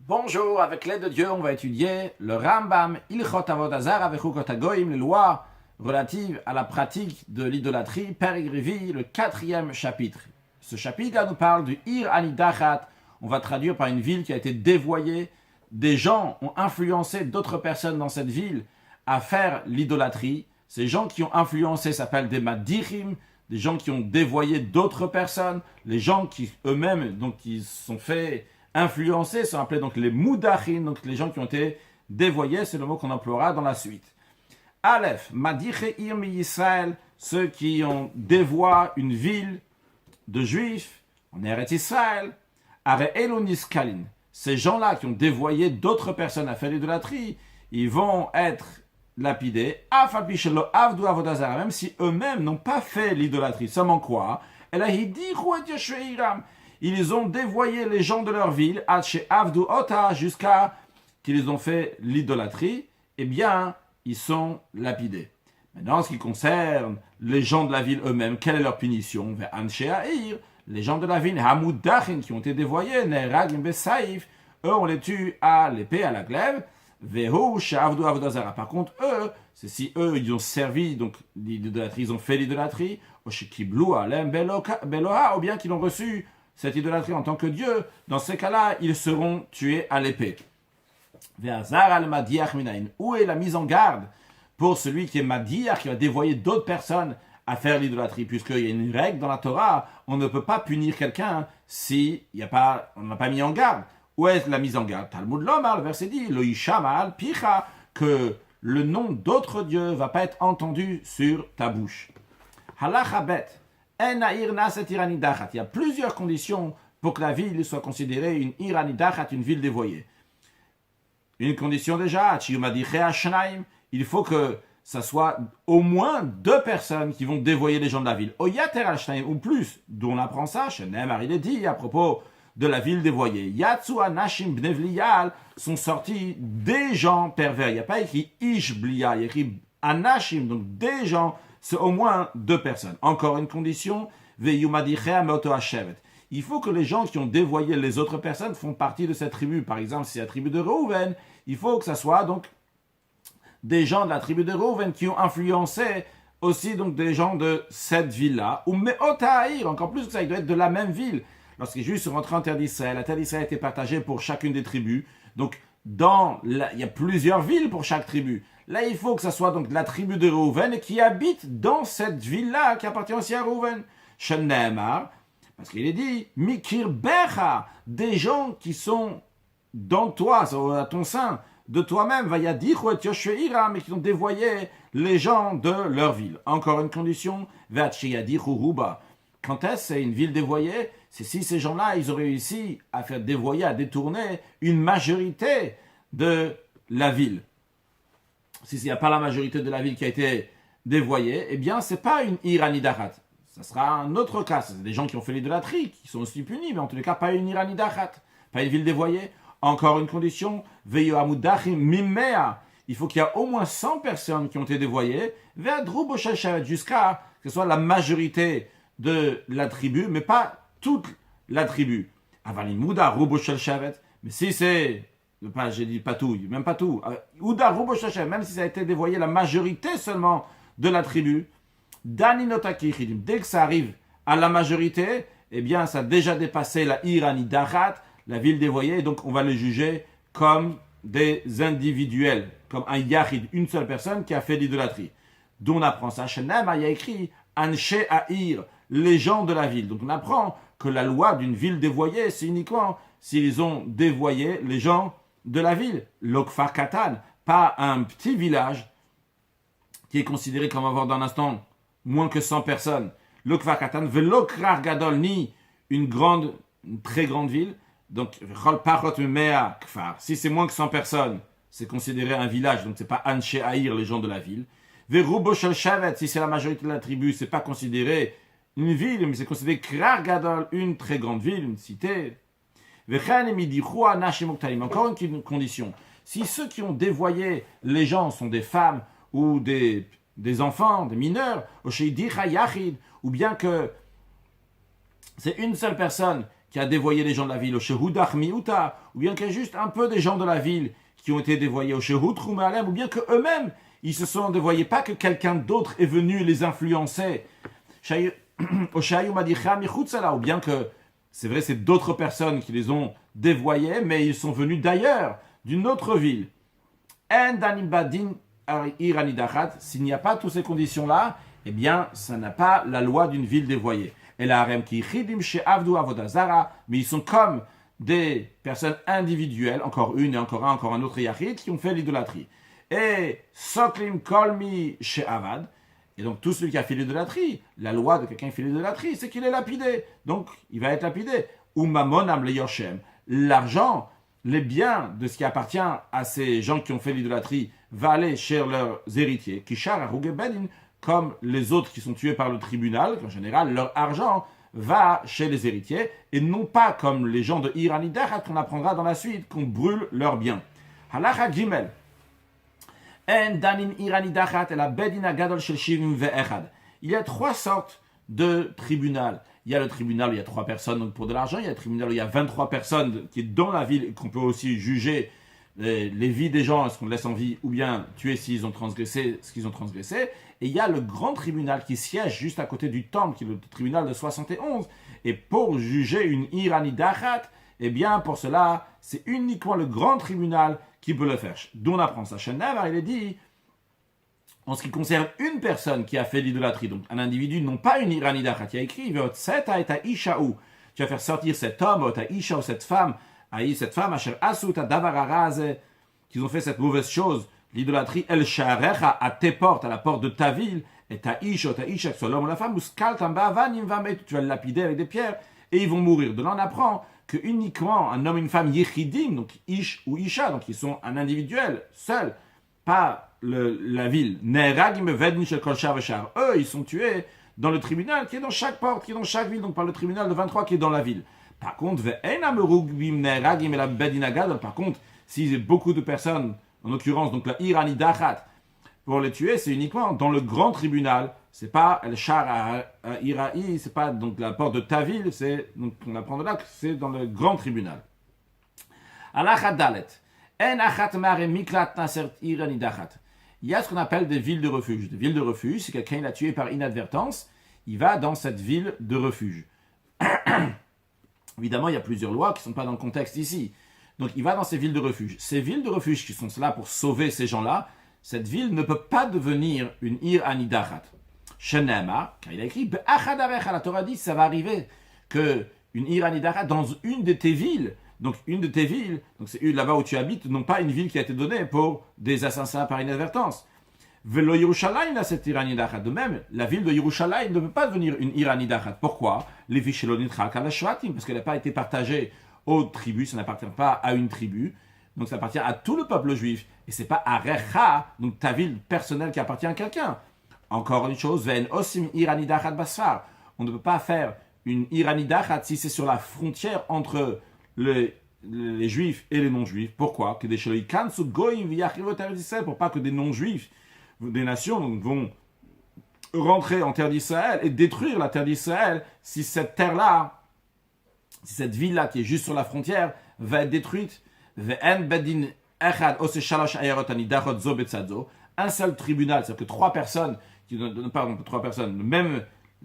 Bonjour, avec l'aide de Dieu, on va étudier le Rambam, Ilchot Avodah Zara Vechukot HaGoyim, les lois relatives à la pratique de l'idolâtrie, Perek Revi, le 4e chapitre. Ce chapitre-là nous parle du Ir Anidachat, on va traduire par une ville qui a été dévoyée. Des gens ont influencé d'autres personnes dans cette ville à faire l'idolâtrie. Ces gens qui ont influencé s'appellent des Madichim, des gens qui ont dévoyé d'autres personnes, les gens qui eux-mêmes, donc qui sont fait influencés sont appelés donc les Moudachim, donc les gens qui ont été dévoyés, c'est le mot qu'on emploiera dans la suite. Aleph, Madiche Irmi Yisraël, ceux qui ont dévoyé une ville de Juifs en Eretz Israël, Are Elonis Kalin. Ces gens-là qui ont dévoyé d'autres personnes à faire l'idolâtrie, ils vont être lapidés, même si eux-mêmes n'ont pas fait l'idolâtrie. Seulement quoi? Ils ont dévoyé les gens de leur ville, jusqu'à qu'ils ont fait l'idolâtrie, eh bien, ils sont lapidés. Maintenant, en ce qui concerne les gens de la ville eux-mêmes, quelle est leur punition? Les gens de la ville, Hamoudachin, qui ont été dévoyés, eux, on les tue à l'épée, à la glaive. Par contre, eux, c'est si eux, ils ont servi, donc l'idolâtrie, ils ont fait l'idolâtrie, ou bien qu'ils ont reçu cette idolâtrie en tant que Dieu, dans ces cas-là, ils seront tués à l'épée. Où est la mise en garde pour celui qui est Madiach, qui va dévoyer d'autres personnes à faire l'idolâtrie? Puisqu'il y a une règle dans la Torah, on ne peut pas punir quelqu'un si on n'a pas mis en garde. Où est la mise en garde? Talmud Lomar, le verset dit, Lo yishama picha, que le nom d'autre Dieu ne va pas être entendu sur ta bouche. Halacha bet. Il y a plusieurs conditions pour que la ville soit considérée une iranidachat, une ville dévoyée. Une condition déjà, il faut que ça soit au moins 2 personnes qui vont dévoyer les gens de la ville. Ou plus, d'où on apprend ça, il est dit à propos de la ville dévoyée. Yatsu anashim bnevliyal sont sortis des gens pervers. Il n'y a pas écrit ish bliya, il y a écrit anashim, donc des gens. C'est au moins 2 personnes. Encore une condition, il faut que les gens qui ont dévoyé les autres personnes font partie de cette tribu. Par exemple, si c'est la tribu de Reuven, il faut que ça soit donc des gens de la tribu de Reuven qui ont influencé aussi donc des gens de cette ville-là. Ou Meotaïr, encore plus que ça, il doit être de la même ville. Lorsque les Juifs sont rentrés en terre d'Israël, la terre d'Israël a été partagée pour chacune des tribus. Donc, il y a plusieurs villes pour chaque tribu. Là, il faut que ça soit donc la tribu de Reuven qui habite dans cette ville-là, qui appartient aussi à Reuven. Shennemar, parce qu'il est dit, Mikir Becha, des gens qui sont dans toi, à ton sein, de toi-même, Vayadichu et Yosheira, mais qui ont dévoyé les gens de leur ville. Encore une condition, Vatshiyadichu Ruba. Quand est-ce que c'est une ville dévoyée? C'est si ces gens-là, ils ont réussi à faire dévoyer, à détourner une majorité de la ville. Si il n'y a pas la majorité de la ville qui a été dévoyée, eh bien, ce n'est pas une iranidachat. Ça sera un autre cas. C'est des gens qui ont fait l'idolâtrie, qui sont aussi punis, mais en tous les cas, pas une iranidachat. Pas une ville dévoyée. Encore une condition, veyo amudachim mimea. Il faut qu'il y ait au moins 100 personnes qui ont été dévoyées, jusqu'à que ce soit la majorité de la tribu, mais pas toute la tribu. Avalimuda rubo shel shavet. Mais si c'est j'ai dit pas tout, même pas tout. Même si ça a été dévoyé la majorité seulement de la tribu, dès que ça arrive à la majorité, eh bien ça a déjà dépassé la iranidachat, la ville dévoyée, donc on va les juger comme des individuels, comme un yachid, une seule personne qui a fait l'idolâtrie. D'où on apprend ça. Shenem a écrit Anshe Aïr, les gens de la ville. Donc on apprend que la loi d'une ville dévoyée, c'est uniquement s'ils ont dévoyé les gens de la ville, Lokfar Katan, pas un petit village qui est considéré comme avoir dans l'instant moins que 100 personnes. Lokfar Katan, Velokrar Gadol, ni une très grande ville. Donc, si c'est moins que 100 personnes, c'est considéré un village, donc c'est pas Anshe Aïr, les gens de la ville. Verubo Shel Shavet, si c'est la majorité de la tribu, c'est pas considéré une ville, mais c'est considéré Krar Gadol, une très grande ville, une cité. Encore une condition. Si ceux qui ont dévoyé les gens sont des femmes ou des enfants, des mineurs, ou bien que c'est une seule personne qui a dévoyé les gens de la ville, au Shehudach Miuta, ou bien qu'il y a juste un peu des gens de la ville qui ont été dévoyés, au Shehud Rumalem, ou bien qu'eux-mêmes, ils se sont dévoyés, pas que quelqu'un d'autre est venu les influencer, au Shayu Madicha Michutzala, ou bien que, c'est vrai, c'est d'autres personnes qui les ont dévoyés, mais ils sont venus d'ailleurs, d'une autre ville. S'il n'y a pas toutes ces conditions-là, eh bien, ça n'a pas la loi d'une ville dévoyée. Et la harem qui chidim chez Avdu Avodazara, mais ils sont comme des personnes individuelles, encore une et encore un autre yachid, qui ont fait l'idolâtrie. Et Sotlim Kolmi chez Avad, et donc tout celui qui a fait l'idolâtrie, la loi de quelqu'un qui fait l'idolâtrie, c'est qu'il est lapidé. Donc, il va être lapidé. Umamonam le Yoshem, l'argent, les biens de ce qui appartient à ces gens qui ont fait l'idolâtrie va aller chez leurs héritiers, Kishar Arugebedin, comme les autres qui sont tués par le tribunal, en général, leur argent va chez les héritiers, et non pas comme les gens de Iranidachat qu'on apprendra dans la suite, qu'on brûle leurs biens. Halacha Gimel. En danin Iranidachat et la bedina gadol shel shivim ve'echad. Il y a 3 sortes de tribunal. Il y a le tribunal où il y a 3 personnes donc pour de l'argent, il y a le tribunal où il y a 23 personnes qui est dans la ville et qu'on peut aussi juger les vies des gens, est-ce qu'on laisse en vie ou bien tuer s'ils ont transgressé ce qu'ils ont transgressé. Et il y a le grand tribunal qui siège juste à côté du temple, qui est le tribunal de 71. Et pour juger une Iranidachat, eh bien pour cela, c'est uniquement le grand tribunal qui peut le faire. D'où on apprend ça. Shenavar, il est dit, en ce qui concerne une personne qui a fait l'idolâtrie, donc un individu, non pas une Iranidachat, il y a écrit, tu vas faire sortir cet homme, ta isha ou cette femme, asher asut davararaz, qu'ils ont fait cette mauvaise chose, l'idolâtrie, el sharecha, à tes portes, à la porte de ta ville, et ta isha, que ce soit l'homme ou la femme, tu vas le lapider avec des pierres, et ils vont mourir. De là, on apprend que uniquement un homme et une femme yichidim, donc ish ou isha, donc ils sont un individuel, seul, pas la ville. Eux, ils sont tués dans le tribunal qui est dans chaque porte, qui est dans chaque ville, donc par le tribunal de 23 qui est dans la ville. Par contre, si beaucoup de personnes, en l'occurrence, donc la Iranidachat, pour les tuer, c'est uniquement dans le grand tribunal. C'est pas el shar à Iraï, c'est pas donc la porte de ta ville, c'est donc on apprend de là que c'est dans le grand tribunal. Alachat dalet. En achat mare miklat nasert Iranidachat. Il y a ce qu'on appelle des villes de refuge. Des villes de refuge, si quelqu'un l'a tué par inadvertance, il va dans cette ville de refuge. Évidemment, il y a plusieurs lois qui ne sont pas dans le contexte ici. Donc, il va dans ces villes de refuge. Ces villes de refuge qui sont là pour sauver ces gens-là, cette ville ne peut pas devenir une Iranidachat. Shenema, car il a écrit, la Torah dit, ça va arriver que une Iranidachat dans une de tes villes, donc une de tes villes, donc c'est là-bas où tu habites, non pas une ville qui a été donnée pour des assassinats par inadvertance. Velo Yerushalayim a cette Iranidachat. De même, la ville de Yerushalayim ne peut pas devenir une Iranidachat. Pourquoi? Les parce qu'elle n'a pas été partagée aux tribus, ça n'appartient pas à une tribu, donc ça appartient à tout le peuple juif. Et c'est pas Arecha, donc ta ville personnelle qui appartient à quelqu'un. Encore une chose, Ven Osim Iranidachat Basfar. On ne peut pas faire une Iranidachat si c'est sur la frontière entre les juifs et les non-juifs. Pourquoi? Pour pas que des non-juifs, des nations donc, vont rentrer en terre d'Israël et détruire la terre d'Israël si cette terre-là, si cette ville-là qui est juste sur la frontière va être détruite. Un seul tribunal, c'est-à-dire que 3 personnes,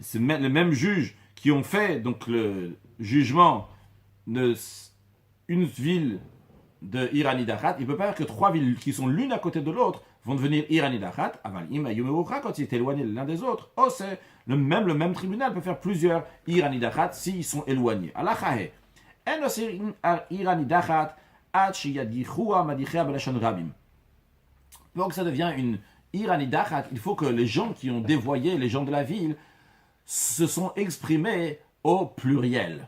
c'est les mêmes juges qui ont fait donc le jugement de une ville de Iranidachat, il ne peut pas y avoir que 3 villes qui sont l'une à côté de l'autre vont devenir Iranidachat. Quand ils étaient éloignés l'un des autres, c'est le même tribunal peut faire plusieurs Iranidachat s'ils sont éloignés. Alachahe. Iranidachat pour que ça devienne une Iranidachat, il faut que les gens qui ont dévoyé les gens de la ville se sont exprimés au pluriel.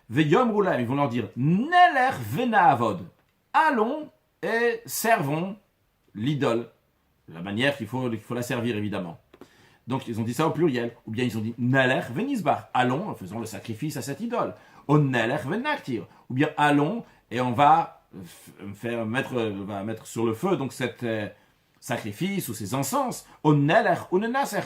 Veyom Roulam, ils vont leur dire Neler Venaavod. Allons et servons l'idole. De la manière qu'il faut la servir, évidemment. Donc, ils ont dit ça au pluriel. Ou bien ils ont dit Neler Venizbach. Allons, faisons le sacrifice à cette idole. O Neler Venaktir. Ou bien allons et on va mettre sur le feu donc cet sacrifice ou ces encens. O Neler Unenaser.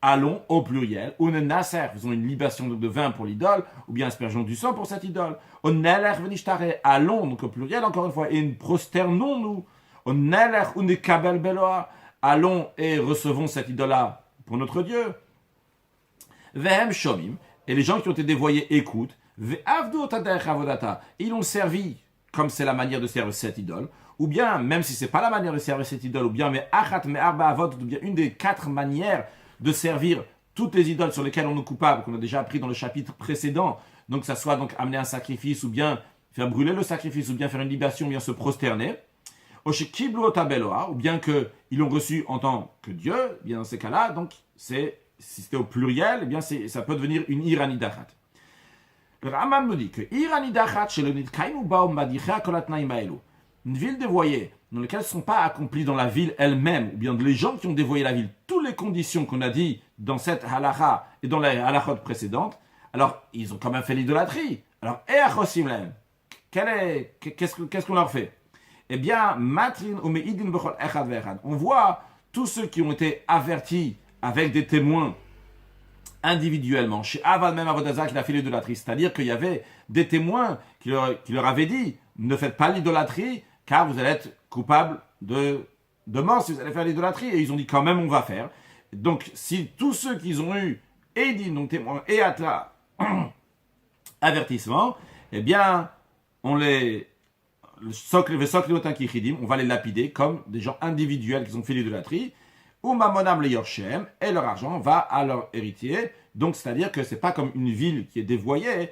allons au pluriel, ou nasser, faisons une libation de vin pour l'idole, ou bien aspergeons du sang pour cette idole. On nelech venishtare, allons, donc au pluriel encore une fois, et prosternons-nous. On nelech ou nekabel beloa, allons et recevons cette idole-là pour notre Dieu. Vehem shomim, et les gens qui ont été dévoyés écoutent. Ve'avdu otaderech avodata, ils ont servi comme c'est la manière de servir cette idole, ou bien, même si c'est pas la manière de servir cette idole, ou bien, mais achat me arba avot, ou bien une des 4 manières de servir toutes les idoles sur lesquelles on est coupable, qu'on a déjà appris dans le chapitre précédent, donc ça soit donc amener un sacrifice, ou bien faire brûler le sacrifice, ou bien faire une libation, ou bien se prosterner, ou bien qu'ils l'ont reçu en tant que Dieu, bien dans ces cas-là, donc si c'était au pluriel, eh bien ça peut devenir une iranidachat. Le Rambam nous dit que iranidachat chez le nidkaimu baum madicha kolatnaim aelu, une ville dévoyée dans laquelle ne sont pas accomplis dans la ville elle-même, ou bien les gens qui ont dévoyé la ville, toutes les conditions qu'on a dit dans cette halakha et dans les halakhot précédentes, alors ils ont quand même fait l'idolâtrie. Alors, qu'est-ce qu'on leur fait? Eh bien, matrin ou meidin bechol echad ve'echad. On voit tous ceux qui ont été avertis avec des témoins individuellement. Chez Aval même Avodazar qui a fait l'idolâtrie, c'est-à-dire qu'il y avait des témoins qui leur avaient dit ne faites pas l'idolâtrie car vous allez être coupable de mort si vous allez faire l'idolâtrie. Et ils ont dit quand même on va faire. Donc si tous ceux qui ont eu Edin, donc témoins, et Atla, avertissement, eh bien on va les lapider comme des gens individuels qui ont fait l'idolâtrie. Ou mamonam le yorshem, et leur argent va à leur héritier. Donc c'est-à-dire que c'est pas comme une ville qui est dévoyée,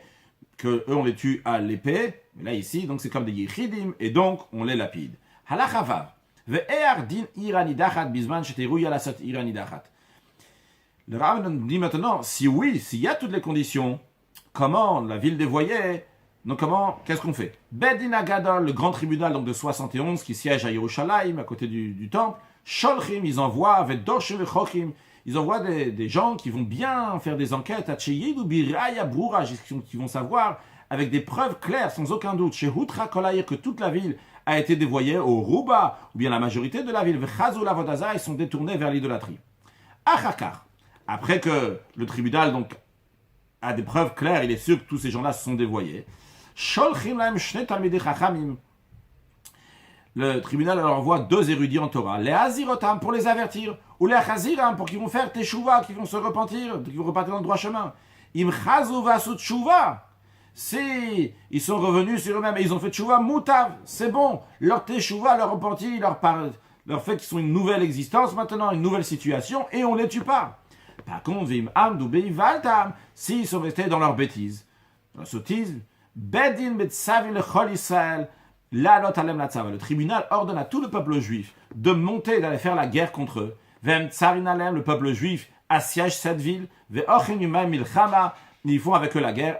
que eux on les tue à l'épée. Mais là ici, donc c'est comme des yichidim, et donc on les lapide. Halachavav. Ve'er din iranidachat bisman sheteru yalasot iranidachat. Le Rav nous dit maintenant, si oui, s'il y a toutes les conditions, comment la ville dévoyée, donc qu'est-ce qu'on fait? Bedin Agadol, le grand tribunal donc de 71 qui siège à Yerushalayim, à côté du temple, Sholchim, ils envoient, avec Doshim et Chochim, ils envoient des gens qui vont bien faire des enquêtes, à Tcheyid ou Biraya Broura, qui vont savoir, avec des preuves claires, sans aucun doute, chez Hutra Kolayir, que toute la ville a été dévoyée au Rouba, ou bien la majorité de la ville, Vechazou Lavodazar, ils sont détournés vers l'idolâtrie. Achakar, après que le tribunal donc a des preuves claires, il est sûr que tous ces gens-là se sont dévoyés, Sholchim Laim Shne Talmidei Chachamim, le tribunal leur envoie 2 érudits en Torah, les Hazirotam pour les avertir, ou les Haziram pour qu'ils vont faire Teshuva, qu'ils vont se repentir, qu'ils vont repartir dans le droit chemin. Im Chazou Vasut Teshuva, si ils sont revenus sur eux-mêmes et ils ont fait Teshuva Moutav, c'est bon, leur Teshuva, leur repentir, leur fait qu'ils sont une nouvelle existence maintenant, une nouvelle situation, et on ne les tue pas. Par contre, Vim Amdou Beivaltam, s'ils sont restés dans leur bêtise, dans la sottise, Bedin Betsavin le Chol Israël, le tribunal ordonne à tout le peuple juif de monter, d'aller faire la guerre contre eux. Le peuple juif assiège cette ville. Ils font avec eux la guerre.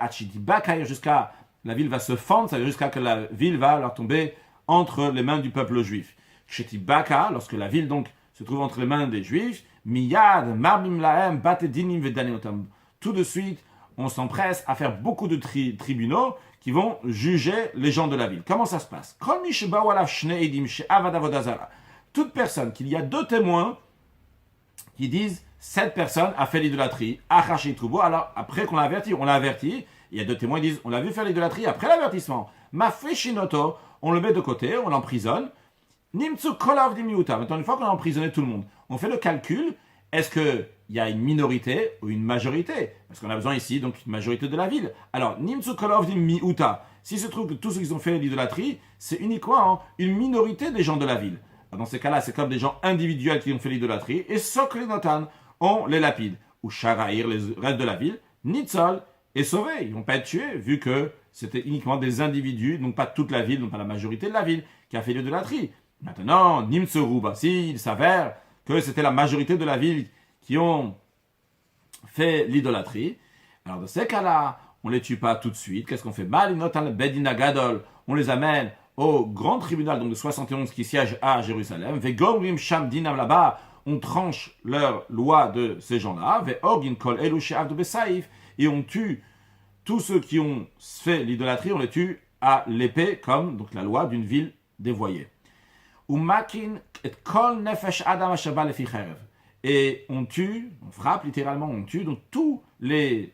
Jusqu'à la ville va se fendre, ça veut dire jusqu'à que la ville va leur tomber entre les mains du peuple juif. Lorsque la ville donc se trouve entre les mains des juifs, tout de suite, on s'empresse à faire beaucoup de tribunaux qui vont juger les gens de la ville. Comment ça se passe? Toute personne, qu'il y a 2 témoins qui disent cette personne a fait l'idolâtrie, alors après qu'on l'a averti, il y a 2 témoins qui disent on l'a vu faire l'idolâtrie après l'avertissement. Mafeshinoto, on le met de côté, on l'emprisonne. Nimtsu kolav dimiuta. Maintenant, une fois qu'on a emprisonné tout le monde, on fait le calcul, est-ce qu'il y a une minorité ou une majorité? Parce qu'on a besoin ici, donc, une majorité de la ville. Alors, Nimtsu Kolov Dim Miuta, s'il se trouve que tous ceux qui ont fait l'idolâtrie, c'est uniquement une minorité des gens de la ville. Alors, dans ces cas-là, c'est comme des gens individuels qui ont fait l'idolâtrie, et Sokle Notan, on les lapide. Ou Sharaïr, les restes de la ville, Nitzol est sauvé. Ils ne vont pas être tués, vu que c'était uniquement des individus, donc pas toute la ville, donc pas la majorité de la ville, qui a fait l'idolâtrie. Maintenant, Nimtsu Ruba, s'il s'avère que c'était la majorité de la ville qui ont fait l'idolâtrie. Alors dans ces cas-là, on ne les tue pas tout de suite. Qu'est-ce qu'on fait? Bedin Gadol, on les amène au grand tribunal donc de 71 qui siège à Jérusalem. Vegomrim Sham Dinam là-bas, on tranche leur loi de ces gens-là. Veogin Kol Elu She'avdu Besaïf, et on tue tous ceux qui ont fait l'idolâtrie, on les tue à l'épée comme donc la loi d'une ville dévoyée. Umakin et Kol Nefesh Adam Ashaba Lefi Cherev. et on tue, on frappe littéralement, on tue donc tous les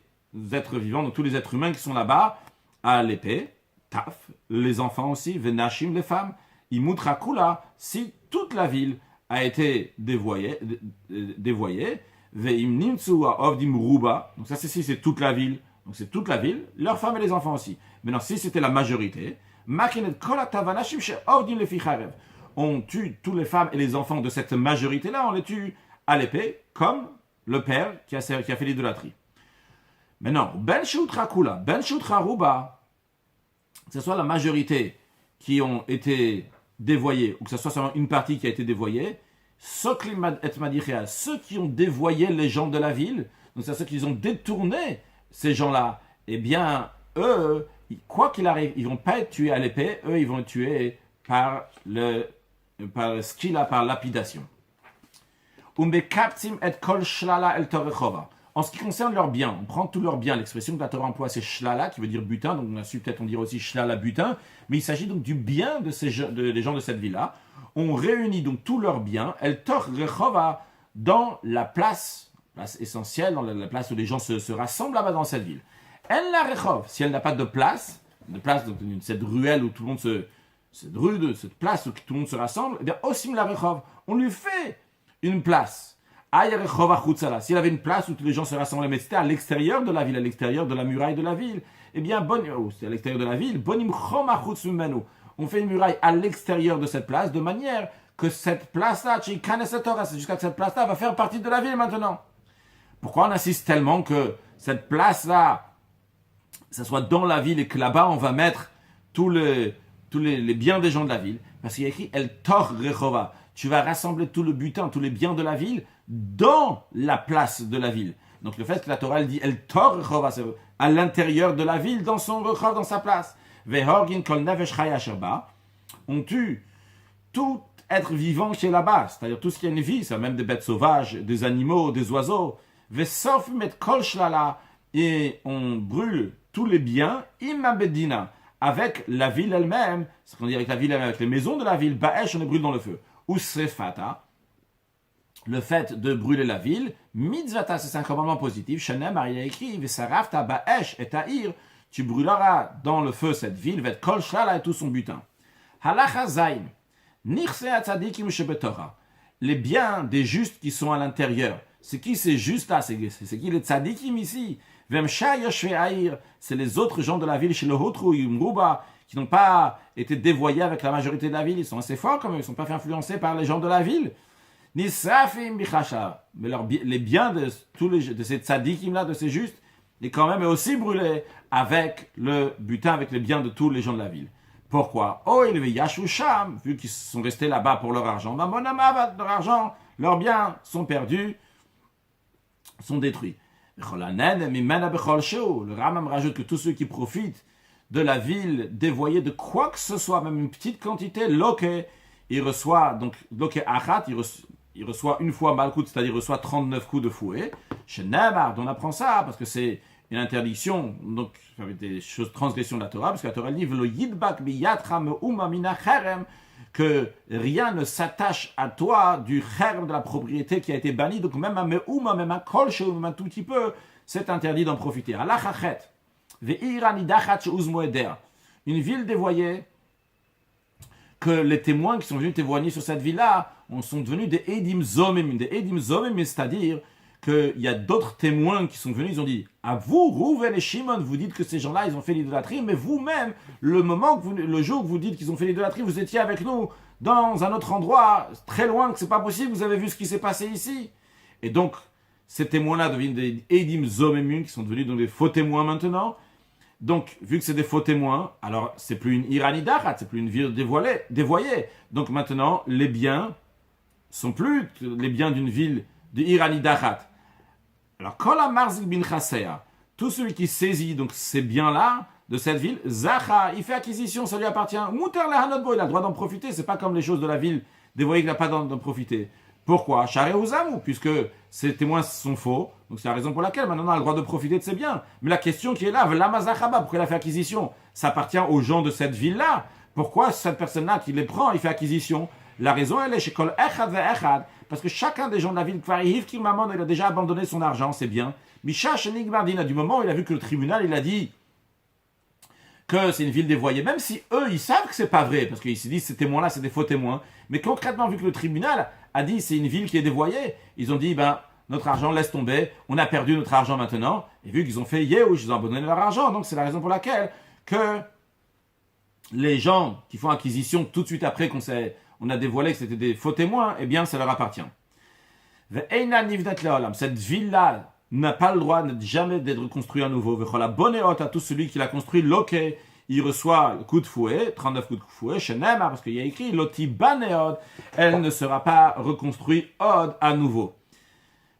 êtres vivants, donc tous les êtres humains qui sont là-bas à l'épée, taf, les enfants aussi, venashim, les femmes, imutra kula, si toute la ville a été dévoyée, veim nimtsu avdim ruba, donc ça c'est toute la ville, donc c'est toute la ville, leurs femmes et les enfants aussi. Maintenant si c'était la majorité, makinet kol tavanashim she'avdim lefi charev, on tue toutes les femmes et les enfants de cette majorité-là, on les tue à l'épée, comme le père qui a fait l'idolâtrie. Maintenant, ben sheutra kula, ben sheutra ruba, que ce soit la majorité qui ont été dévoyés, ou que ce soit seulement une partie qui a été dévoyée, ceux qui ont dévoyé les gens de la ville, donc c'est ceux qui ont détourné ces gens-là, eh bien, eux, quoi qu'il arrive, ils ne vont pas être tués à l'épée, eux, ils vont être tués par lapidation. En ce qui concerne leurs biens, on prend tous leurs biens. L'expression que la Torah emploie, c'est shlala, qui veut dire butin. Donc on a su peut-être on dirait aussi shlala butin. Mais il s'agit donc du bien des gens de cette ville-là. On réunit donc tous leurs biens, el tor rechova, dans la place essentielle, dans la place où les gens se rassemblent là-bas dans cette ville. Elle la rechov, si elle n'a pas de place donc cette ruelle où tout le monde cette place où tout le monde se rassemble, eh bien osim la rechov, on lui fait une place. S'il avait une place où tous les gens se rassemblaient, mais c'était à l'extérieur de la ville, à l'extérieur de la muraille de la ville, eh bien, c'est à l'extérieur de la ville, on fait une muraille à l'extérieur de cette place, de manière que cette place-là, jusqu'à que cette place-là va faire partie de la ville maintenant. Pourquoi on insiste tellement que cette place-là, ça soit dans la ville et que là-bas, on va mettre tous les biens des gens de la ville? Parce qu'il y a écrit El Tor Rechova. Tu vas rassembler tout le butin, tous les biens de la ville dans la place de la ville. Donc le fait que la Torah elle dit El Tor Rechova, c'est à l'intérieur de la ville, dans son Rechov, dans sa place. Vehorgin kol nefesh chaya sherba. On tue tout être vivant qui est là-bas, c'est-à-dire tout ce qui a une vie, c'est même des bêtes sauvages, des animaux, des oiseaux. Vesof met kol shlala, et on brûle tous les biens imabedina, avec la ville elle-même, c'est qu'on dit avec la ville elle-même, avec les maisons de la ville, Baesh, on les brûle dans le feu. Ou srefata, le fait de brûler la ville, mitzvata, c'est un commandement positif, Shenem, il a écrit, Vesarafta Baesh et Ta'ir, tu brûleras dans le feu cette ville, Vet kol shlala et tout son butin. Halacha zayin, nirse atzadikim shebetorah, les biens des justes qui sont à l'intérieur. C'est qui ces justes là? C'est qui les tzadikim ici? C'est les autres gens de la ville chez le Hotru, Yumruba, qui n'ont pas été dévoyés avec la majorité de la ville. Ils sont assez forts quand même, ils ne sont pas fait influencer par les gens de la ville. Mais les biens de ces tzadikim là, de ces justes, est quand même aussi brûlés avec le butin, avec les biens de tous les gens de la ville. Pourquoi? Oh, il y Sham, vu qu'ils sont restés là-bas pour leur argent. Leur argent, leurs biens sont perdus, sont détruits. Le Rambam rajoute que tous ceux qui profitent de la ville dévoyée de quoi que ce soit, même une petite quantité, loke, il reçoit, donc loke achat, il reçoit une fois malkout, c'est-à-dire il reçoit 39 coups de fouet. Chez Nabar, on apprend ça, parce que c'est une interdiction, donc avec des choses, transgression de la Torah, parce que la Torah dit Velo yidbak biyatra me'uma mina cherem, que rien ne s'attache à toi du cherem de la propriété qui a été banni, donc même un me'uma, même un kolche, même un tout petit peu, c'est interdit d'en profiter. Alachachet, ve'ira nidachat she'uzmoeder, une ville dévoyée, que les témoins qui sont venus témoigner sur cette ville-là sont devenus des edim zomim, c'est-à-dire qu'il y a d'autres témoins qui sont venus, ils ont dit, à vous, Rouven et Shimon, vous dites que ces gens-là, ils ont fait l'idolâtrie, mais vous-même, le jour que vous dites qu'ils ont fait l'idolâtrie, vous étiez avec nous dans un autre endroit, très loin, que c'est pas possible, vous avez vu ce qui s'est passé ici. Et donc, ces témoins-là deviennent des Edim Zomemim, qui sont devenus donc des faux témoins maintenant. Donc, vu que c'est des faux témoins, alors c'est plus une Iranidachat, c'est plus une ville dévoyée. Donc maintenant, les biens sont plus les biens d'une ville de Iranidachat. Alors, Kola Marzik bin Chasea, tout celui qui saisit donc ces biens-là de cette ville, Zacha, il fait acquisition, ça lui appartient. Muter lehanotbo, il a le droit d'en profiter. C'est pas comme les choses de la ville dévoyée qu'il n'a pas d'en profiter. Pourquoi? Sharehuzamu, puisque ces témoins sont faux. Donc c'est la raison pour laquelle maintenant on a le droit de profiter de ces biens. Mais la question qui est là, V'lamazachaba, pourquoi il a fait acquisition? Ça appartient aux gens de cette ville-là. Pourquoi cette personne-là qui les prend, il fait acquisition? La raison, elle est chez Kol Echad Ve'echad, parce que chacun des gens de la ville, il a déjà abandonné son argent, c'est bien. Misha Shenik Mardina, du moment où il a vu que le tribunal, il a dit que c'est une ville dévoyée, même si eux, ils savent que c'est pas vrai, parce qu'ils se disent ces témoins-là, c'est des faux témoins. Mais concrètement, vu que le tribunal a dit c'est une ville qui est dévoyée, ils ont dit, notre argent, laisse tomber, on a perdu notre argent maintenant. Et vu qu'ils ont fait Yehush, ils ont abandonné leur argent. Donc c'est la raison pour laquelle que les gens qui font acquisition tout de suite après on a dévoilé que c'était des faux témoins, eh bien ça leur appartient. Cette ville-là n'a pas le droit jamais d'être reconstruite à nouveau. La bonne hôte à tout celui qui l'a construit, loqué, il reçoit le coup de fouet, 39 coups de fouet, chez Nema, parce qu'il y a écrit, Loti baneod, elle ne sera pas reconstruite od à nouveau.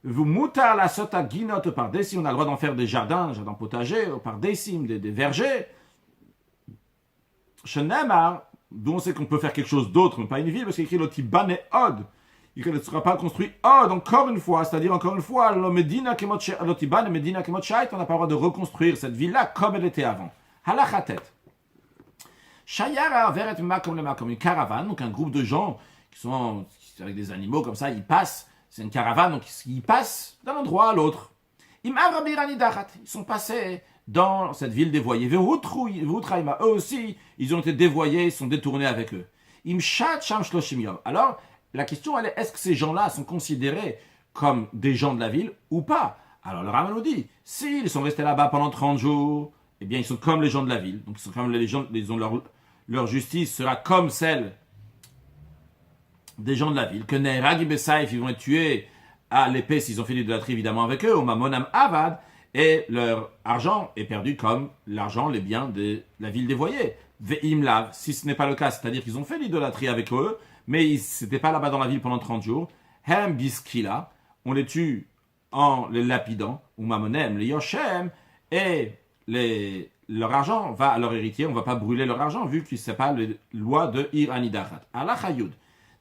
Vous mutar la sota guinote par décim, on a le droit d'en faire des jardins potagers, par décim, des vergers. Chez Nema, d'où on sait qu'on peut faire quelque chose d'autre, mais pas une ville, parce qu'il y a écrit Loti baneod. Il ne sera pas construit encore une fois, c'est-à-dire encore une fois, on n'a pas le droit de reconstruire cette ville-là comme elle était avant. Halachatet. Shayara veret makom le makom, une caravane, donc un groupe de gens qui sont avec des animaux comme ça, ils passent, c'est une caravane, donc ils passent d'un endroit à l'autre. Ils sont passés dans cette ville dévoyée. Eux aussi, ils ont été dévoyés, ils sont détournés avec eux. Alors, la question, elle est, est-ce que ces gens-là sont considérés comme des gens de la ville ou pas? Alors, le Rambam nous dit, s'ils sont restés là-bas pendant 30 jours, eh bien, ils sont comme les gens de la ville. Donc, ils sont comme les gens, leur justice sera comme celle des gens de la ville. Que Neiragi Besaïf, ils vont être tués à l'épée s'ils ont fait l'idolâtrie, évidemment, avec eux. Au Mamonam Avad, et leur argent est perdu comme l'argent, les biens de la ville dévoyée. Ve'im Lav, si ce n'est pas le cas, c'est-à-dire qu'ils ont fait l'idolâtrie avec eux, mais ils n'étaient pas là-bas dans la ville pendant 30 jours. Hem biskila, on les tue en les lapidant, ou mamonem, les yoshem, et leur argent va à leur héritier, on ne va pas brûler leur argent, vu que ce n'est pas les lois de Ir Anidachat. Allah Chayud.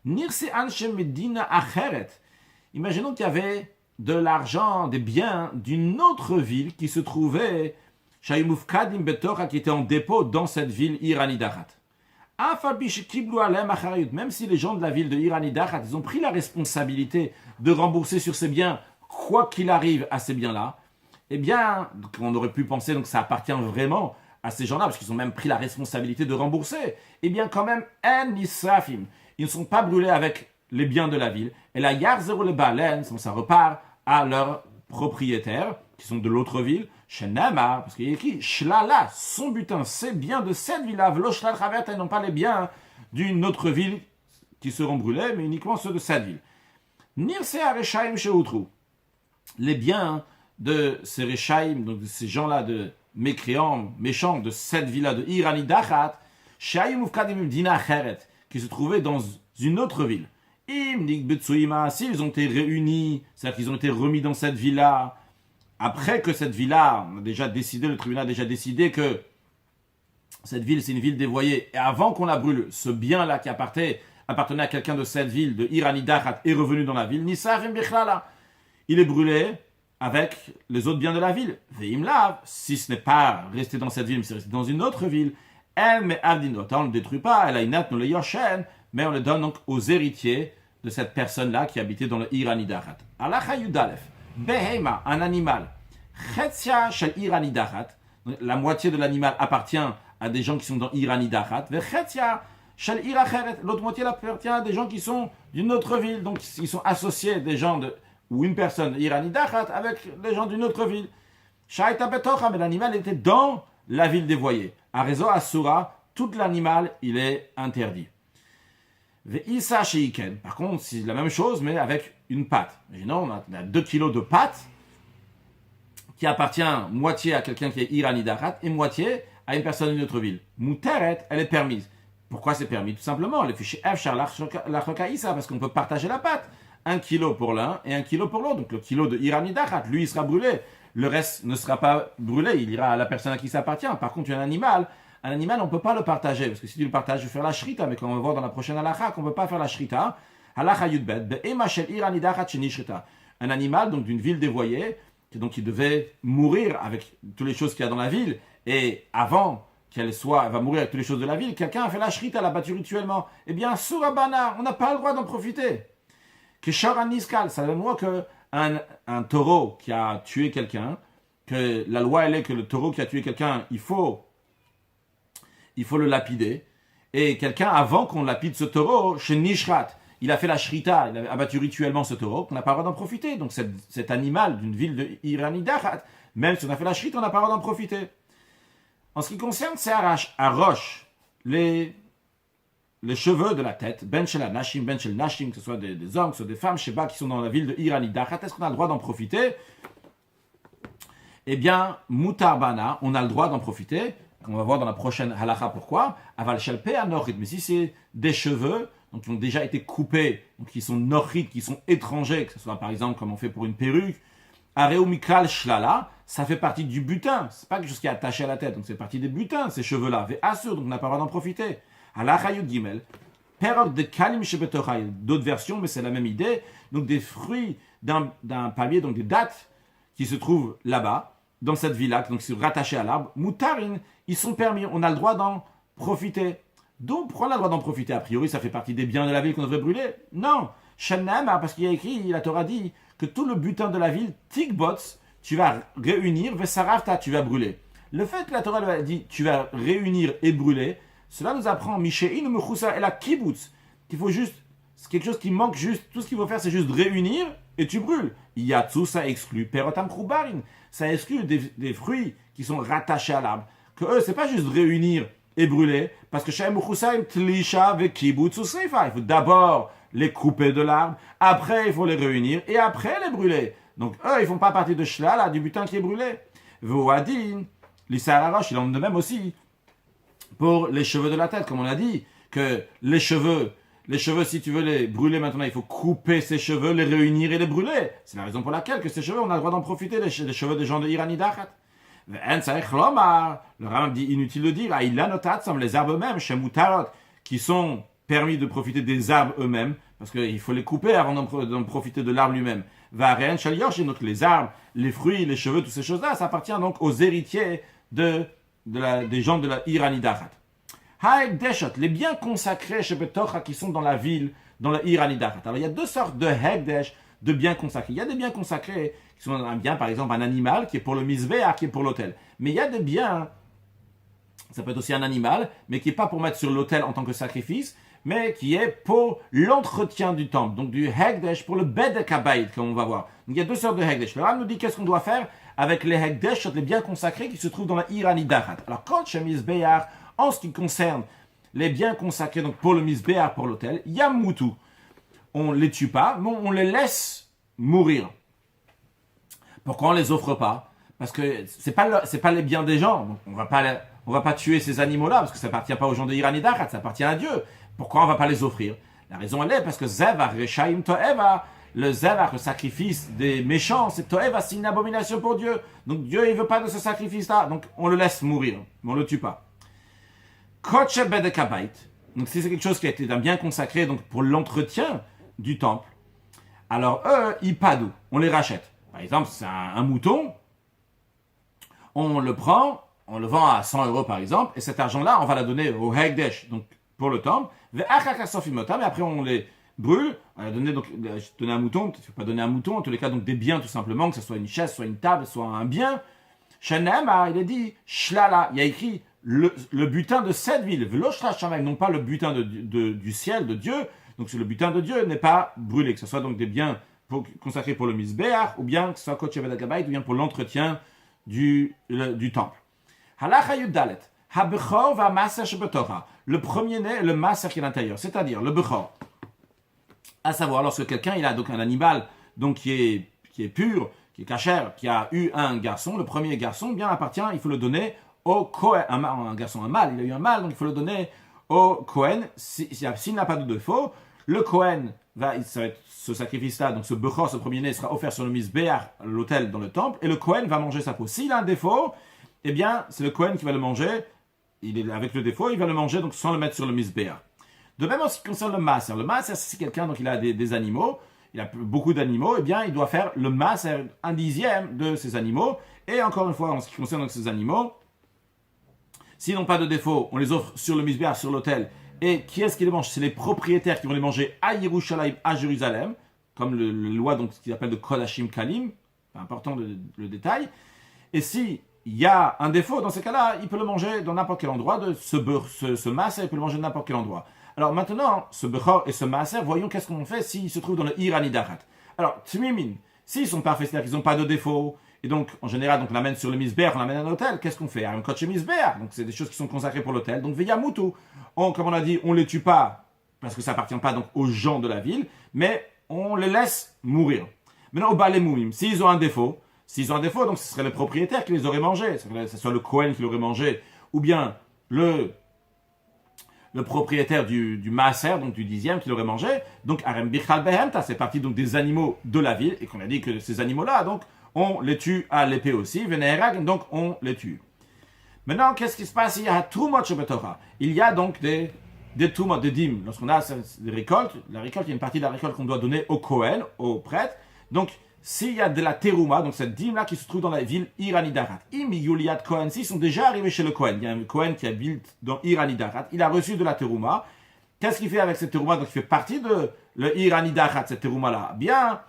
Nirse Anshem Medina Acheret. Imaginons qu'il y avait de l'argent, des biens d'une autre ville qui se trouvait, Shayumufkadim Betorah, qui était en dépôt dans cette ville Ir Anidachat. Même si les gens de la ville de Ir Anidachat, ils ont pris la responsabilité de rembourser sur ces biens, quoi qu'il arrive à ces biens-là, eh bien, on aurait pu penser que ça appartient vraiment à ces gens-là, parce qu'ils ont même pris la responsabilité de rembourser. Eh bien, quand même, ils ne sont pas brûlés avec les biens de la ville. Et la Yarzeru le Balen, ça repart à leurs propriétaires, qui sont de l'autre ville, chez Nama, parce qu'il y a écrit Shlala, son butin, c'est bien de cette ville-là, Velo Shlal Chavet, et non pas les biens d'une autre ville qui seront brûlés, mais uniquement ceux de cette ville. Nirse Areshaim Sheutru, les biens de ces Reshaim, donc de ces gens-là, de mécréants, méchants, de cette ville-là, de Ir Anidachat, Shayim Ufkadim Dina Acheret, qui se trouvaient dans une autre ville. Imnik Betsuima, s'ils ont été réunis, c'est-à-dire qu'ils ont été remis dans cette ville-là, après que cette ville-là, on a déjà décidé, le tribunal a déjà décidé que cette ville, c'est une ville dévoyée, et avant qu'on la brûle, ce bien-là qui appartenait à quelqu'un de cette ville, de Ir Anidachat, est revenu dans la ville, Nisafim Bechlala, il est brûlé avec les autres biens de la ville. Veimlav, si ce n'est pas resté dans cette ville, mais c'est resté dans une autre ville, elle met Avdinot, on ne le détruit pas, elle a une no le Yoshen, mais on le donne donc aux héritiers de cette personne-là qui habitait dans le Ir Anidachat. Allah Yudalef. Behema, un animal. Chetzia shel Ir Anidachat. La moitié de l'animal appartient à des gens qui sont dans Ir Anidachat. Chetzia shel Ir Acheret. L'autre moitié appartient à des gens qui sont d'une autre ville. Donc ils sont associés des gens ou une personne Ir Anidachat avec les gens d'une autre ville. Shaita betocha, mais l'animal était dans la ville dévoyée. À Rezo Asura, tout l'animal, il est interdit. Ve'isa sheiken. Par contre, c'est la même chose, mais avec une pâte. Imaginons, on a 2 kilos de pâte qui appartient moitié à quelqu'un qui est Ir Anidachat et moitié à une personne d'une autre ville. Muteret, elle est permise. Pourquoi c'est permis? Tout simplement, le fichier F la parce qu'on peut partager la pâte. 1 kilo pour l'un et 1 kilo pour l'autre. Donc le kilo de Ir Anidachat, lui, il sera brûlé. Le reste ne sera pas brûlé, il ira à la personne à qui ça appartient. Par contre, un animal, on ne peut pas le partager. Parce que si tu le partages, je vais faire la shrita. Mais comme on va voir dans la prochaine halakha, qu'on ne peut pas faire la shrita. Halakha yudbet, be'ema shel Ir Anidachat shenishrita. Un animal, donc d'une ville dévoyée, donc il devait mourir avec toutes les choses qu'il y a dans la ville. Et avant qu'elle va mourir avec toutes les choses de la ville, quelqu'un a fait la shrita, l'a battu rituellement. Eh bien, surabana, on n'a pas le droit d'en profiter. Keshor Aniskal, ça veut dire qu'un taureau qui a tué quelqu'un, que la loi elle est que le taureau qui a tué quelqu'un, il faut le lapider. Et quelqu'un, avant qu'on lapide ce taureau, chez Nishrat, il a fait la shrita, il a abattu rituellement ce taureau, qu'on n'a pas le droit d'en profiter. Donc cet animal d'une ville de Iranidachat, même si on a fait la shrita, on n'a pas le droit d'en profiter. En ce qui concerne ces Arosh, les cheveux de la tête, Ben Shel Nashim, Ben Shel Nashim, que ce soit des hommes, que ce soit des femmes, Sheba, qui sont dans la ville de Iranidachat, est-ce qu'on a le droit d'en profiter? Eh bien, Mutarbana, on a le droit d'en profiter. On va voir dans la prochaine halakha pourquoi. Aval Shelpe Anochit. Mais si c'est des cheveux, donc qui ont déjà été coupés, donc qui sont nochit, qui sont étrangers, que ce soit par exemple comme on fait pour une perruque, Areu Mikral Shlala, ça fait partie du butin. C'est pas quelque chose qui est attaché à la tête, donc c'est partie des butins, ces cheveux-là. Assur, donc on n'a pas le droit d'en profiter. Halakha Yud Gimel. Perok de Kalim Shebetochai. D'autres versions, mais c'est la même idée. Donc des fruits d'un palmier, donc des dattes qui se trouvent là-bas, dans cette villa, donc c'est rattaché à l'arbre. Moutarin, ils sont permis, on a le droit d'en profiter. Donc, pourquoi on a le droit d'en profiter? A priori, ça fait partie des biens de la ville qu'on devrait brûler? Non. Shannaamar, parce qu'il y a écrit, la Torah dit que tout le butin de la ville, tikbots, tu vas réunir, vesaravta, tu vas brûler. Le fait que la Torah a dit, tu vas réunir et brûler, cela nous apprend, Mishéin ou Mechousa et la kibbutz, qu'il faut juste, c'est quelque chose qui manque juste, tout ce qu'il faut faire, c'est juste réunir et tu brûles. Yatsu, ça exclut, perotam krubarin, ça exclut des fruits qui sont rattachés à l'arbre. Que eux, c'est pas juste réunir et brûler, parce que Shem Mechousaim tlisha ve kibbutz ou seifa. Il faut d'abord les couper de l'arbre, après il faut les réunir et après les brûler. Donc eux, ils font pas partie de Shlala, du butin qui est brûlé. Voadin, l'Issar Arosh, il en est de même aussi pour les cheveux de la tête, comme on a dit, que les cheveux, si tu veux les brûler maintenant, il faut couper ces cheveux, les réunir et les brûler. C'est la raison pour laquelle que ces cheveux, on a le droit d'en profiter, les cheveux des gens de Iranidachat. Le Rambam dit inutile de dire, les arbres eux-mêmes, chez Moutarot, qui sont permis de profiter des arbres eux-mêmes, parce qu'il faut les couper avant d'en profiter de l'arbre lui-même. Donc les arbres, les fruits, les cheveux, toutes ces choses-là, ça appartient donc aux héritiers des gens de la Iranidachat. Hekdeshot, les biens consacrés chez Betocha qui sont dans la ville, dans la Iranidachat. Alors il y a deux sortes de Hekdesh, de biens consacrés. Il y a des biens consacrés qui sont un bien, par exemple, un animal qui est pour le misbéach, qui est pour l'autel. Mais il y a des biens, ça peut être aussi un animal, mais qui n'est pas pour mettre sur l'autel en tant que sacrifice, mais qui est pour l'entretien du temple. Donc du Hekdesh, pour le Bedek Habayit, comme on va voir. Donc il y a deux sortes de Hekdesh. Le Rambam nous dit qu'est-ce qu'on doit faire avec les Hekdesh, les biens consacrés qui se trouvent dans la Iranidachat. Alors quand chez misbéach, en ce qui concerne les biens consacrés donc pour le misbéach, pour l'autel, Yamutu. On ne les tue pas, mais on les laisse mourir. Pourquoi on ne les offre pas? Parce que c'est pas les biens des gens. Donc on va pas tuer ces animaux-là, parce que ça appartient pas aux gens de Iranidachat, ça appartient à Dieu. Pourquoi on ne va pas les offrir? La raison elle est parce que Zevar, Reshaim Toeva, le Zevar, le sacrifice des méchants, c'est Toeva, c'est une abomination pour Dieu. Donc Dieu il veut pas de ce sacrifice-là, donc on le laisse mourir, mais on le tue pas. Koche Bedek Habayit. Donc si c'est quelque chose qui a été un bien consacré donc pour l'entretien du temple, alors eux, ils padou, on les rachète. Par exemple, c'est un mouton, on le prend, on le vend à 100 € par exemple, et cet argent-là, on va la donner au Hekdesh, donc pour le temple, et après on les brûle, on va donner un mouton, peut-être qu'il ne faut pas donner un mouton, en tous les cas donc des biens tout simplement, que ce soit une chaise, soit une table, soit un bien. Shenem, il est dit, Shlala, il y a écrit le butin de cette ville, non pas le butin du ciel, de Dieu. Donc le butin de Dieu n'est pas brûlé, que ce soit donc des biens consacrés pour le misbéach, ou bien que ce soit Kodesh Bedek, ou bien pour l'entretien du temple. Halacha Yudalet, ha-bechor va-maser shebetocha. Le premier-né, le maser qui est à l'intérieur, c'est-à-dire le bechor. À savoir, lorsque quelqu'un il a donc un animal donc qui est pur, qui est cachère, qui a eu un garçon, le premier garçon, bien appartient, il faut le donner au Kohen, un garçon, un mâle, il a eu un mâle, donc il faut le donner au Kohen. S'il n'a pas de défaut, le Kohen ça va être ce sacrifice-là, donc ce bechor, ce premier-né, sera offert sur le misbéach, l'autel dans le temple, et le Kohen va manger sa peau. S'il a un défaut, eh bien, c'est le Kohen qui va le manger, il est avec le défaut, il va le manger donc sans le mettre sur le misbéach. De même en ce qui concerne le maaser. Le maaser, c'est quelqu'un donc il a des animaux, il a beaucoup d'animaux, eh bien, il doit faire le maaser, 1/10 de ces animaux, et encore une fois, en ce qui concerne donc ces animaux, s'ils n'ont pas de défaut, on les offre sur le misbéach, sur l'autel. Et qui est-ce qui les mange? C'est les propriétaires qui vont les manger à Yerushalayim, à Jérusalem, comme le loi, donc, ce qu'ils appellent de Kodashim Kalim, important le détail. Et si il y a un défaut, dans ces cas-là, il peut le manger dans n'importe quel endroit, ce maaser, il peut le manger dans n'importe quel endroit. Alors maintenant, ce bechor et ce maaser, voyons qu'est-ce qu'on fait s'ils se trouvent dans le Ir Anidarat. Alors, tmimin, s'ils sont parfaits, c'est-à-dire qu'ils n'ont pas de défaut, et donc, en général, donc, on l'amène sur le misber, on l'amène à l'hôtel, qu'est-ce qu'on fait? Un coach misber, donc c'est des choses qui sont consacrées pour l'hôtel. Donc, veyamutu, comme on a dit, on ne les tue pas, parce que ça appartient pas donc aux gens de la ville, mais on les laisse mourir. Maintenant, au balémouim, s'ils ont un défaut, donc ce serait le propriétaire qui les aurait mangés, ce soit le Kohen qui l'aurait mangé, ou bien le propriétaire du maaser, donc du 10e, qui l'aurait mangé. Donc, Arem Bichal Behemta, c'est parti donc des animaux de la ville, et qu'on a dit que ces animaux-là, donc, on les tue à l'épée aussi, Veneherag, donc on les tue. Maintenant, qu'est-ce qui se passe? Il y a Trumot Shebetorah. Il y a donc des Trumot, des dîmes. Lorsqu'on a des récoltes, la récolte, il y a une partie de la récolte qu'on doit donner au Kohen, au prêtre. Donc, s'il y a de la terouma, donc cette dîme-là qui se trouve dans la ville Iranidarat, Yuliat Kohen, s'ils sont déjà arrivés chez le Kohen, il y a un Kohen qui habite dans Iranidarat, il a reçu de la terouma. Qu'est-ce qu'il fait avec cette terouma? Donc il fait partie de le Iranidarat, cette terouma-là. Bien,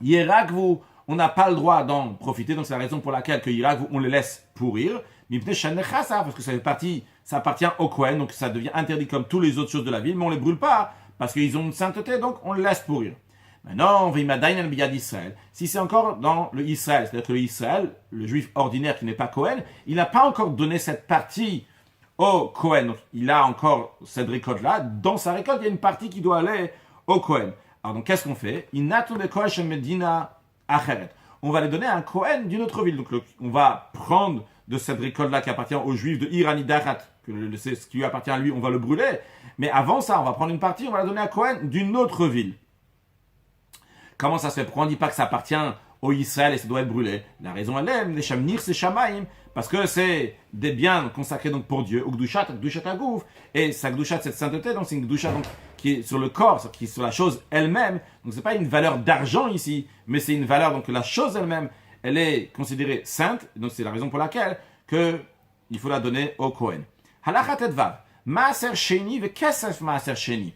Yerakvu, on n'a pas le droit d'en profiter, donc c'est la raison pour laquelle que Yerakvu, on les laisse pourrir. Parce que ça appartient au Kohen, donc ça devient interdit comme tous les autres choses de la ville, mais on ne les brûle pas, parce qu'ils ont une sainteté, donc on les laisse pourrir. Maintenant, on va d'Israël. Si c'est encore dans le Israël, c'est-à-dire que le Israël, le juif ordinaire qui n'est pas Kohen, il n'a pas encore donné cette partie au Kohen. Donc, il a encore cette récolte-là. Dans sa récolte, il y a une partie qui doit aller au Kohen. Alors, donc, qu'est-ce qu'on fait? On va les donner à un Kohen d'une autre ville. Donc, on va prendre de cette récolte-là qui appartient aux juifs de Iranidarat, c'est ce qui lui appartient à lui, on va le brûler. Mais avant ça, on va prendre une partie, on va la donner à Kohen d'une autre ville. Comment ça se fait? Pourquoi on ne dit pas que ça appartient au Israël et ça doit être brûlé? La raison elle est, les shamnir c'est shamaim, parce que c'est des biens consacrés donc pour Dieu, ou gdushat agouf, et sa gdushat cette sainteté, donc c'est une gdushat donc, qui est sur le corps, qui est sur la chose elle-même, donc c'est pas une valeur d'argent ici, mais c'est une valeur, donc la chose elle-même, elle est considérée sainte, donc c'est la raison pour laquelle que il faut la donner au Kohen. Halachat etvav, maaser sheni ve kesef maaser sheni.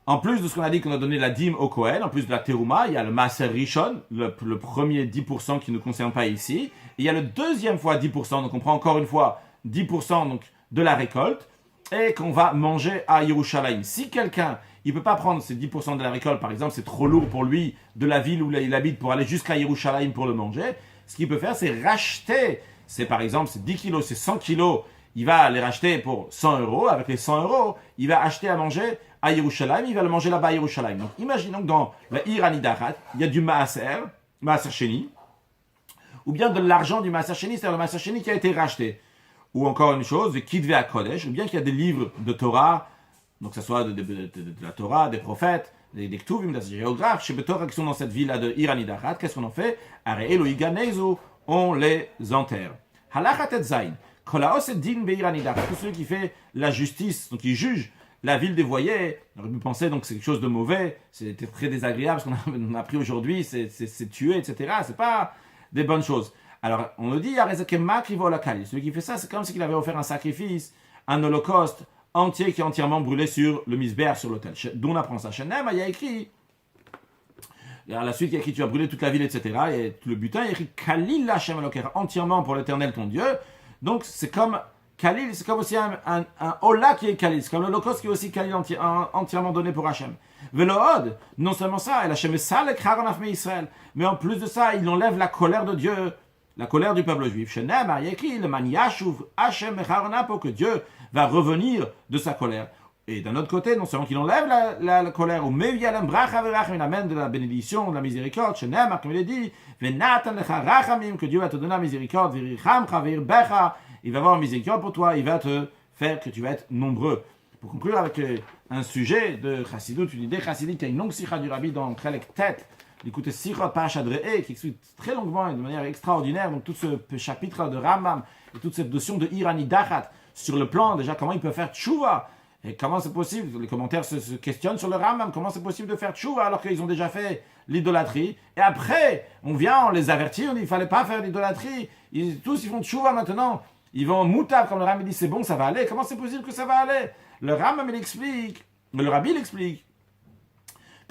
En plus de ce qu'on a dit qu'on a donné la dîme au Kohen, en plus de la terouma, il y a le maaser rishon, le premier 10% qui ne nous concerne pas ici. Et il y a le deuxième fois 10%, donc on prend encore une fois 10% donc, de la récolte et qu'on va manger à Yerushalayim. Si quelqu'un, il ne peut pas prendre ces 10% de la récolte, par exemple, c'est trop lourd pour lui de la ville où il habite pour aller jusqu'à Yerushalayim pour le manger, ce qu'il peut faire, c'est racheter, c'est par exemple, c'est 10 kilos, c'est 100 kilos, il va les racheter pour 100 €. Avec les 100 €, il va acheter à manger à Yerushalayim, il va le manger là-bas à Yerushalayim. Donc, imaginons que dans la Iranidarat, il y a du maaser sheni, ou bien de l'argent du maaser sheni, c'est-à-dire le maaser sheni qui a été racheté. Ou encore une chose, de Kitve à Kodesh, ou bien qu'il y a des livres de Torah, donc que ce soit de la Torah, des prophètes, des Ktuvim, des géographes, chez Betorah qui sont dans cette ville-là de Iranidarat, qu'est-ce qu'on en fait? On les enterre. Halachat et zayin. Kolaos et din be'Iranidarat. Tout celui qui fait la justice, donc qui juge la ville des voyés, on aurait pu penser donc c'est quelque chose de mauvais, c'était très désagréable, ce qu'on a appris aujourd'hui, c'est tuer, etc. C'est pas des bonnes choses. Alors, on le dit, celui qui fait ça, c'est comme s'il avait offert un sacrifice, un holocauste entier qui est entièrement brûlé sur le misber, sur l'autel. D'où on apprend ça. Shenem, il y a écrit, et à la suite, il y a écrit, tu as brûlé toute la ville, etc. Et tout le butin, il y a écrit, Kalil Hashem Elokecha, entièrement pour l'éternel ton Dieu. Donc, c'est comme Kalil, c'est comme aussi un Ola qui est Kalil, c'est comme l'Holocauste qui est aussi Kalil entièrement donné pour Hachem. Velohod, non seulement ça, et Hachem est salek haranaf me Israël, mais en plus de ça, il enlève la colère de Dieu, la colère du peuple juif. Shenem, Arieki, le man yashuv Hachem haranaf, pour que Dieu va revenir de sa colère. Et d'un autre côté, non seulement qu'il enlève la colère, mais il amène de la bénédiction, de la miséricorde. Shenem, comme il est dit, venatan lecha rachamim, que Dieu va te donner la miséricorde, virichamcha virbecha. Il va avoir miséricorde pour toi, il va te faire que tu vas être nombreux. Pour conclure avec un sujet de Chassidut, une idée chassidique, il y a une longue sikha du Rabbi dans Chelek Tet, l'écoute Sikha Parashat Re'eh, qui explique très longuement et de manière extraordinaire, donc tout ce chapitre de Rambam, et toute cette notion de Iranidarat, sur le plan déjà, comment il peut faire tchouva, et comment c'est possible, les commentaires se questionnent sur le Rambam, comment c'est possible de faire tchouva alors qu'ils ont déjà fait l'idolâtrie, et après, on vient, on les avertit, on dit, il ne fallait pas faire l'idolâtrie, tous ils font tchouva maintenant. Ils vont moutab, comme le Rambam dit, c'est bon, ça va aller. Comment c'est possible que ça va aller? Le Rambam, le Rabbi, il explique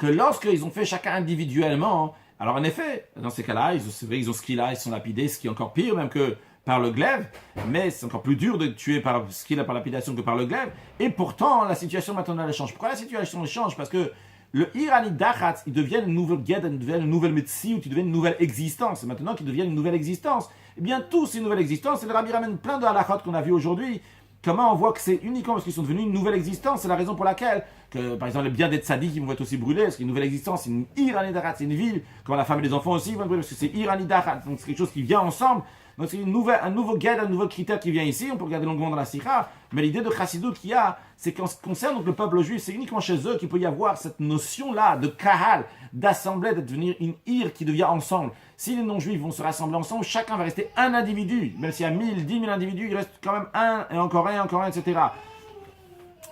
que lorsqu'ils ont fait chacun individuellement, alors en effet, dans ces cas-là, c'est vrai, ils ont ce qu'il a, ils sont lapidés, ce qui est encore pire même que par le glaive, mais c'est encore plus dur de tuer par ce qu'il a par lapidation que par le glaive, et pourtant la situation maintenant elle change. Pourquoi la situation elle change? Parce que le Irani Dachatz, il devient une nouvelle guerre, il devient une nouvelle médecine, il devient une nouvelle existence. Et maintenant qu'il devient une nouvelle existence, eh bien, tous ces nouvelles existences, et le Rabbi ramène plein de halachot qu'on a vu aujourd'hui. Comment on voit que c'est uniquement parce qu'ils sont devenus une nouvelle existence, c'est la raison pour laquelle, que, par exemple, les biens des tzaddik, ils vont être aussi brûlés, parce qu'une nouvelle existence, c'est une Irani Dachatz, c'est une ville, comme la femme et les enfants aussi vont être brûlés, parce que c'est Irani Dachatz, donc c'est quelque chose qui vient ensemble. Donc c'est un nouveau guide, un nouveau critère qui vient ici, on peut regarder longuement dans la Sikha, mais l'idée de Chassidut qu'il y a, c'est qu'en ce qui concerne donc le peuple juif, c'est uniquement chez eux qu'il peut y avoir cette notion-là de kahal, d'assemblée, de devenir une ir qui devient ensemble. Si les non-juifs vont se rassembler ensemble, chacun va rester un individu, même s'il y a 1000, 10 000 individus, il reste quand même un, et encore un, etc.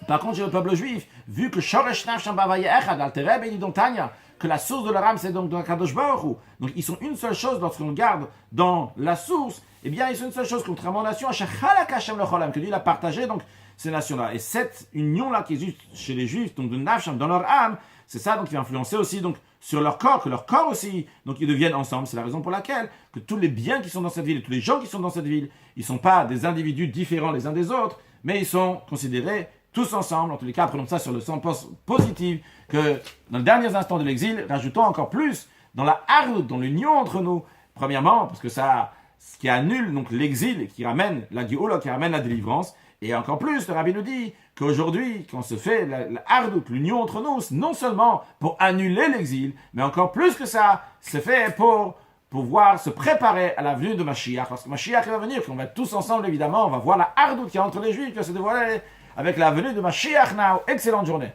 Par contre, chez le peuple juif, vu que Shoresh Nafsham Bavaye Echad, Altereb et Tanya, que la source de leur âme, c'est donc dans Kadosh Baruch Hu. Donc, ils sont une seule chose lorsqu'on regarde dans la source. Eh bien, ils sont une seule chose, contrairement aux nations, que Dieu a partagé, donc, ces nations-là. Et cette union-là qui existe chez les Juifs, donc de Nafsham, dans leur âme, c'est ça donc qui va influencer aussi donc, sur leur corps, que leur corps aussi, donc ils deviennent ensemble. C'est la raison pour laquelle que tous les biens qui sont dans cette ville, et tous les gens qui sont dans cette ville, ils ne sont pas des individus différents les uns des autres, mais ils sont considérés tous ensemble. En tous les cas, prenons ça sur le sens positif, que dans les derniers instants de l'exil, rajoutons encore plus dans la harut, dans l'union entre nous. Premièrement, parce que ça, ce qui annule donc l'exil, qui ramène la Géoula, qui ramène la délivrance. Et encore plus, le Rabbi nous dit qu'aujourd'hui, quand se fait la harut, l'union entre nous, c'est non seulement pour annuler l'exil, mais encore plus que ça, c'est fait pour pouvoir se préparer à la venue de Mashiach. Parce que Mashiach va venir, qu'on va être tous ensemble, évidemment, on va voir la harut qui est entre les Juifs, qui va se dévoiler avec la venue de Mashiach now. Excellente journée.